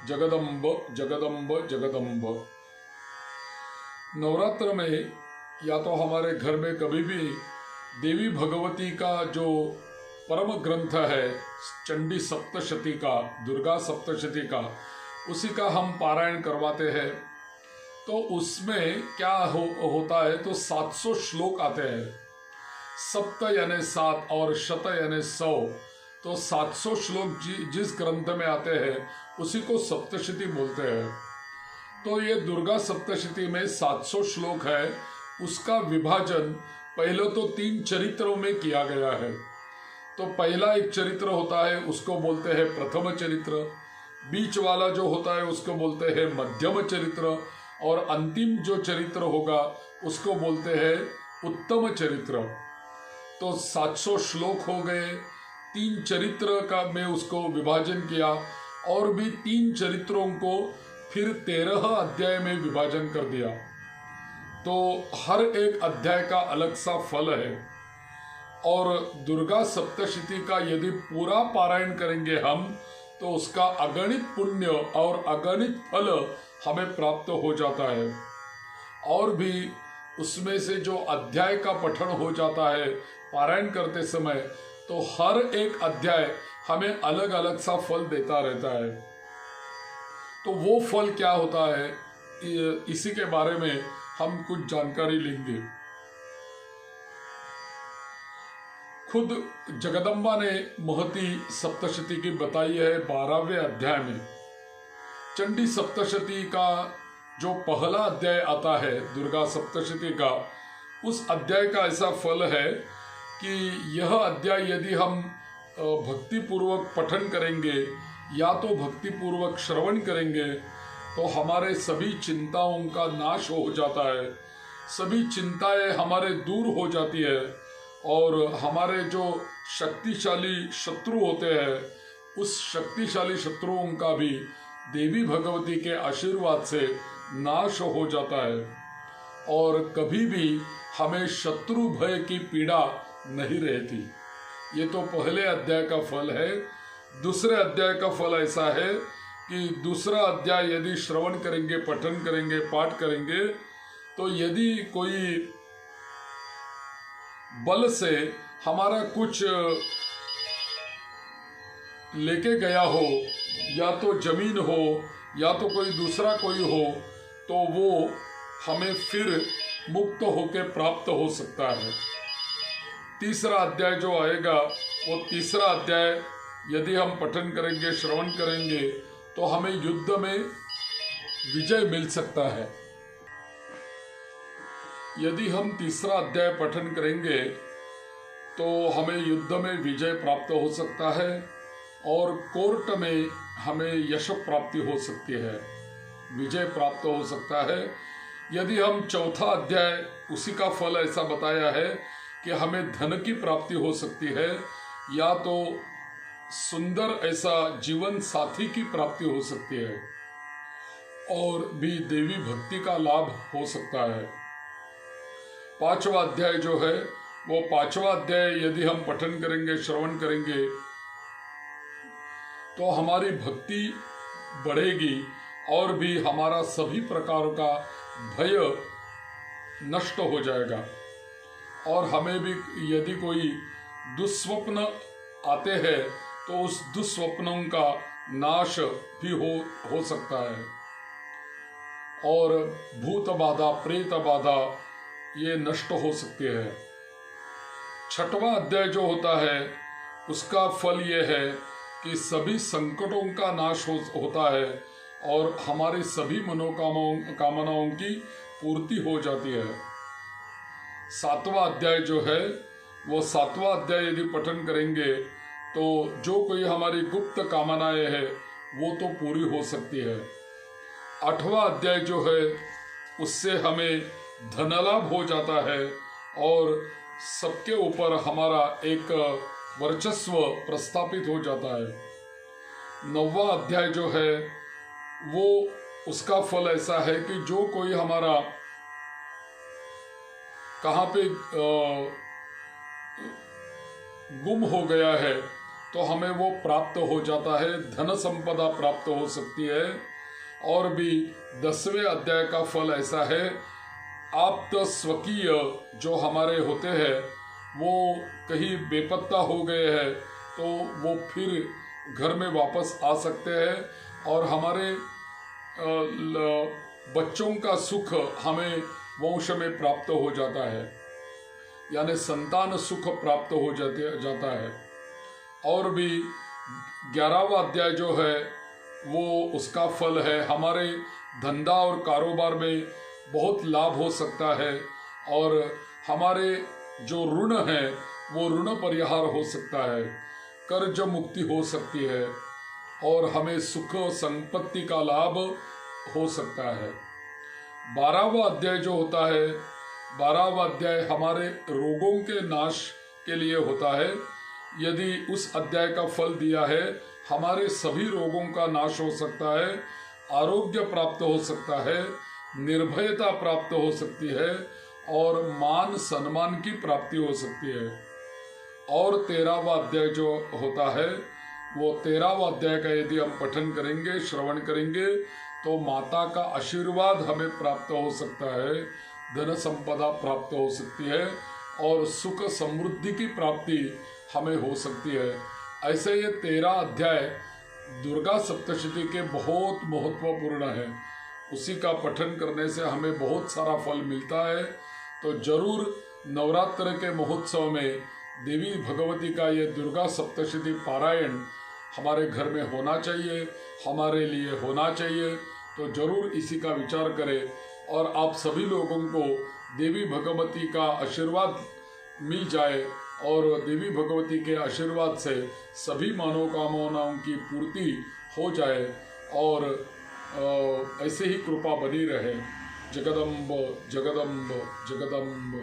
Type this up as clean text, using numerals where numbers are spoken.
जगदम्ब जगदम्ब जगदम्ब। नवरात्र में या तो हमारे घर में कभी भी देवी भगवती का जो परम ग्रंथ है चंडी सप्तशती का, दुर्गा सप्तशती का, उसी का हम पारायण करवाते हैं। तो उसमें क्या होता है, तो 700 श्लोक आते हैं। सप्त यानी 7 और शत यानी 100, तो 700 श्लोक जिस ग्रंथ में आते हैं उसी को सप्तशती बोलते हैं। तो ये दुर्गा सप्तशती में 700 श्लोक है, उसका विभाजन पहले तो 3 चरित्रों में किया गया है। तो पहला एक चरित्र होता है उसको बोलते हैं प्रथम चरित्र, बीच वाला जो होता है उसको बोलते हैं मध्यम चरित्र, और अंतिम जो चरित्र होगा उसको बोलते हैं उत्तम चरित्र। तो 700 श्लोक हो गए, 3 चरित्र का में उसको विभाजन किया, और भी 3 चरित्रों को फिर 13 अध्याय में विभाजन कर दिया। तो हर एक अध्याय का अलग सा फल है, और दुर्गा सप्तशती का यदि पूरा पारायण करेंगे हम तो उसका अगणित पुण्य और अगणित फल हमें प्राप्त हो जाता है। और भी उसमें से जो अध्याय का पठन हो जाता है पारायण करते समय, तो हर एक अध्याय हमें अलग अलग सा फल देता रहता है। तो वो फल क्या होता है, इसी के बारे में हम कुछ जानकारी लेंगे। खुद जगदम्बा ने महती सप्तशती की बताई है 12वें अध्याय में। चंडी सप्तशती का जो पहला अध्याय आता है दुर्गा सप्तशती का, उस अध्याय का ऐसा फल है कि यह अध्याय यदि हम भक्ति पूर्वक पठन करेंगे या तो भक्ति पूर्वक श्रवण करेंगे तो हमारे सभी चिंताओं का नाश हो जाता है, सभी चिंताएं हमारे दूर हो जाती है, और हमारे जो शक्तिशाली शत्रु होते हैं उस शक्तिशाली शत्रुओं का भी देवी भगवती के आशीर्वाद से नाश हो जाता है, और कभी भी हमें शत्रु भय की पीड़ा नहीं रहती। ये तो पहले अध्याय का फल है। दूसरे अध्याय का फल ऐसा है कि दूसरा अध्याय यदि श्रवण करेंगे, पठन करेंगे, पाठ करेंगे, तो यदि कोई बल से हमारा कुछ लेके गया हो, या तो जमीन हो या तो कोई दूसरा कोई हो, तो वो हमें फिर मुक्त होके प्राप्त हो सकता है। तीसरा अध्याय जो आएगा, वो तीसरा अध्याय यदि हम पठन करेंगे, श्रवण करेंगे, तो हमें युद्ध में विजय मिल सकता है। यदि हम तीसरा अध्याय पठन करेंगे तो हमें युद्ध में विजय प्राप्त हो सकता है, और कोर्ट में हमें यश प्राप्ति हो सकती है, विजय प्राप्त हो सकता है। यदि हम चौथा अध्याय, उसी का फल ऐसा बताया है कि हमें धन की प्राप्ति हो सकती है, या तो सुंदर ऐसा जीवन साथी की प्राप्ति हो सकती है, और भी देवी भक्ति का लाभ हो सकता है। 5वां अध्याय जो है, वो 5वां अध्याय यदि हम पठन करेंगे, श्रवण करेंगे, तो हमारी भक्ति बढ़ेगी, और भी हमारा सभी प्रकार का भय नष्ट हो जाएगा। और हमें भी यदि कोई दुस्वप्न आते हैं तो उस दुस्वप्नों का नाश भी हो सकता है, और भूत बाधा, प्रेत बाधा ये नष्ट हो सकते हैं। 6वां अध्याय जो होता है उसका फल ये है कि सभी संकटों का नाश होता है, और हमारी सभी कामनाओं की पूर्ति हो जाती है। 7वां अध्याय जो है, वो 7वां अध्याय यदि पठन करेंगे तो जो कोई हमारी गुप्त कामनाएं हैं वो तो पूरी हो सकती है। 8वां अध्याय जो है, उससे हमें धनलाभ हो जाता है, और सबके ऊपर हमारा एक वर्चस्व प्रस्थापित हो जाता है। 9वां अध्याय जो है, वो उसका फल ऐसा है कि जो कोई हमारा कहाँ पे गुम हो गया है तो हमें वो प्राप्त हो जाता है, धन संपदा प्राप्त हो सकती है। और भी 10वें अध्याय का फल ऐसा है, आप्त स्वकीय जो हमारे होते हैं वो कहीं बेपत्ता हो गए हैं तो वो फिर घर में वापस आ सकते हैं और हमारे बच्चों का सुख हमें वंश में प्राप्त हो जाता है, यानी संतान सुख प्राप्त हो जाता है। और भी 11वां अध्याय जो है वो उसका फल है, हमारे धंधा और कारोबार में बहुत लाभ हो सकता है और हमारे जो ऋण है वो ऋण परिहार हो सकता है, कर्ज मुक्ति हो सकती है और हमें सुख संपत्ति का लाभ हो सकता है। 12वां अध्याय जो होता है, 12वां अध्याय हमारे रोगों के नाश के लिए होता है। यदि उस अध्याय का फल दिया है, हमारे सभी रोगों का नाश हो सकता है, आरोग्य प्राप्त हो सकता है, निर्भयता प्राप्त हो सकती है और मान सम्मान की प्राप्ति हो सकती है। और 13वां अध्याय जो होता है वो 13वां अध्याय का यदि हम पठन करेंगे, श्रवण करेंगे तो माता का आशीर्वाद हमें प्राप्त हो सकता है, धन संपदा प्राप्त हो सकती है और सुख समृद्धि की प्राप्ति हमें हो सकती है। ऐसे ये 13 अध्याय दुर्गा सप्तशती के बहुत महत्वपूर्ण है, उसी का पठन करने से हमें बहुत सारा फल मिलता है। तो जरूर नवरात्र के महोत्सव में देवी भगवती का ये दुर्गा सप्तशती पारायण हमारे घर में होना चाहिए, हमारे लिए होना चाहिए। तो जरूर इसी का विचार करें और आप सभी लोगों को देवी भगवती का आशीर्वाद मिल जाए और देवी भगवती के आशीर्वाद से सभी मनोकामनाओं की पूर्ति हो जाए और ऐसे ही कृपा बनी रहे। जगदम्ब जगदम्ब जगदम्ब।